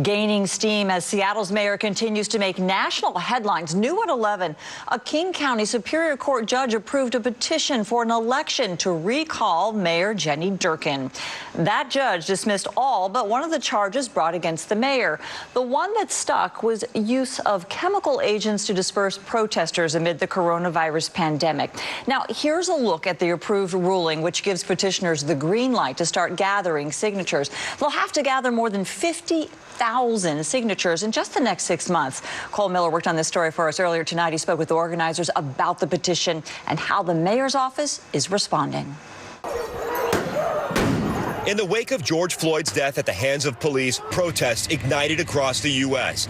Gaining steam as Seattle's mayor continues to make national headlines. New at 11, a King County Superior Court judge approved a petition for an election to recall Mayor Jenny Durkan. That judge dismissed all but one of the charges brought against the mayor. The one that stuck was use of chemical agents to disperse protesters amid the coronavirus pandemic. Now, here's a look at the approved ruling, which gives petitioners the green light to start gathering signatures. They'll have to gather more than 50,000 signatures in just the next 6 months. Cole Miller worked on this story for us earlier tonight. He spoke with organizers about the petition and how the mayor's office is responding. In the wake of George Floyd's death at the hands of police, protests ignited across the U.S.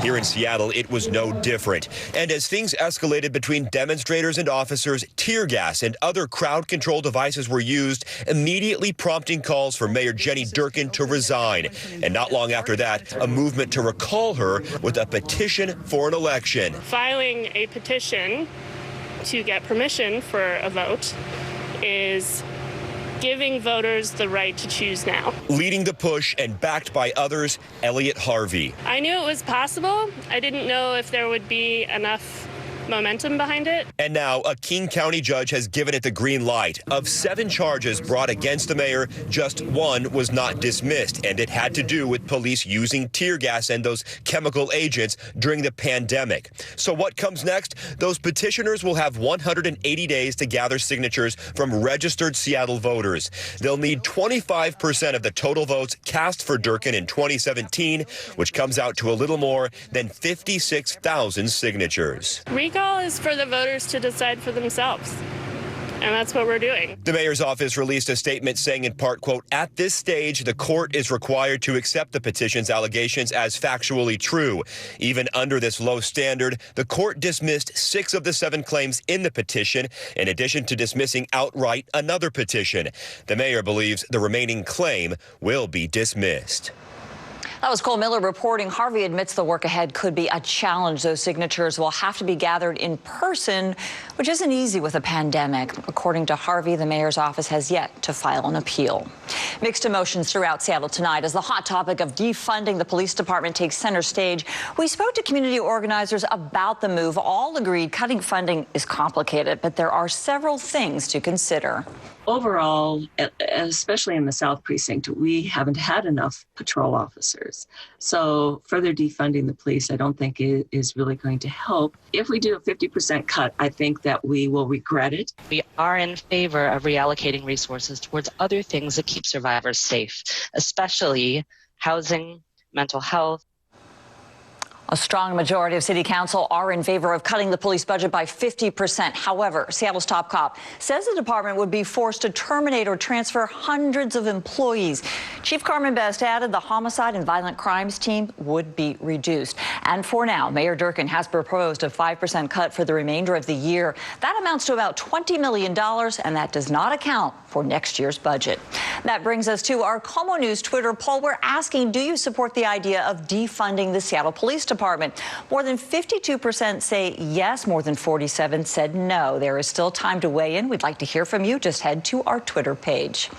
Here in Seattle, it was no different. And as things escalated between demonstrators and officers, tear gas and other crowd control devices were used, immediately prompting calls for Mayor Jenny Durkan to resign. And not long after that, a movement to recall her with a petition for an election. Filing a petition to get permission for a vote is giving voters the right to choose now. Leading the push and backed by others, Elliot Harvey. I knew it was possible. I didn't know if there would be enough momentum behind it. And now a King County judge has given it the green light. Of 7 charges brought against the mayor, just 1 was not dismissed, and it had to do with police using tear gas and those chemical agents during the pandemic. So what comes next? Those petitioners will have 180 days to gather signatures from registered Seattle voters. They'll need 25% of the total votes cast for Durkan in 2017, which comes out to a little more than 56,000 signatures. Recall is for the voters to decide for themselves, and that's what we're doing. The mayor's office released a statement saying in part, quote, "At this stage, the court is required to accept the petition's allegations as factually true. Even under this low standard, the court dismissed 6 of the 7 claims in the petition, in addition to dismissing outright another petition. The mayor believes the remaining claim will be dismissed." That was Cole Miller reporting. Harvey admits the work ahead could be a challenge. Those signatures will have to be gathered in person, which isn't easy with a pandemic. According to Harvey, the mayor's office has yet to file an appeal. Mixed emotions throughout Seattle tonight as the hot topic of defunding the police department takes center stage. We spoke to community organizers about the move. All agreed cutting funding is complicated, but there are several things to consider. Overall, especially in the South Precinct, we haven't had enough patrol officers. So further defunding the police, I don't think is really going to help. If we do a 50% cut, I think that we will regret it. We are in favor of reallocating resources towards other things that keep survivors safe, especially housing, mental health. A strong majority of city council are in favor of cutting the police budget by 50%. However, Seattle's top cop says the department would be forced to terminate or transfer hundreds of employees. Chief Carmen Best added the homicide and violent crimes team would be reduced. And for now, Mayor Durkan has proposed a 5% cut for the remainder of the year. That amounts to about $20 million, and that does not account for next year's budget. That brings us to our Como News Twitter poll. We're asking, do you support the idea of defunding the Seattle Police Department? More than 52% say yes, more than 47% said no. There is still time to weigh in. We'd like to hear from you. Just head to our Twitter page.